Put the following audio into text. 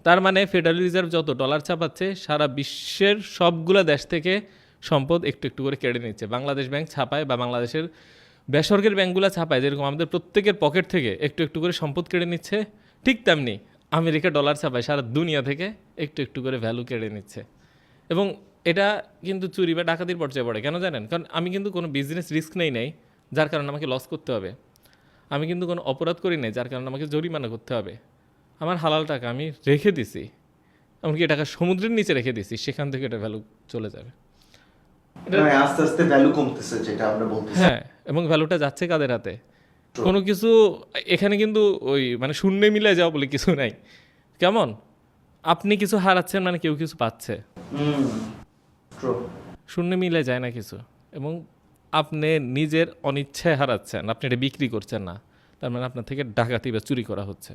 তার মানে federal reserve যত ডলার ছাপাচ্ছে সারা বিশ্বের সবগুলো দেশ থেকে সম্পদ একটু একটু করে কেড়ে নিচ্ছে। বাংলাদেশ ব্যাংক ছাপায় বা বাংলাদেশের বেসরকারি ব্যাংকগুলো ছাপায় যেরকম আমাদের প্রত্যেকের পকেট থেকে একটু একটু করে সম্পদ কেড়ে নিচ্ছে, ঠিক তেমনি আমেরিকা ডলার ছাপায় সারা দুনিয়া থেকে একটু একটু করে ভ্যালু কেড়ে নিচ্ছে। এবং এটা কিন্তু চুরি বা ডাকাতির পর্যায়ে পড়ে। কেন জানেন? কারণ আমি কিন্তু কোনো বিজনেস রিস্ক নেই যার কারণে আমাকে লস করতে হবে। আমি কিন্তু কোনো অপরাধ করি নাই যার কারণে আমাকে জরিমানা করতে হবে। আমার হালাল টাকা আমি রেখে দিছি, এমনকি টাকা সমুদ্রের নিচে রেখে দিছি, সেখান থেকে এটা ভ্যালু চলে যাবে। আস্তে আস্তে ভ্যালু কমতেছে যেটা আমরা বলতেছি। হ্যাঁ, এবং ভ্যালুটা যাচ্ছে কাদের হাতে? কোনো কিছু এখানে কিন্তু ওই মানে শূন্যে মিলে যাওয়া বলে কিছু নাই। কেমন? আপনি কিছু হারাচ্ছেন মানে কেউ কিছু পাচ্ছে। শূন্যে মিলে যায় না কিছু। এবং আপনি নিজের অনিচ্ছায় হারাচ্ছেন, আপনি এটা বিক্রি করছেন না, তার মানে আপনার থেকে ডাকাতি বা চুরি করা হচ্ছে।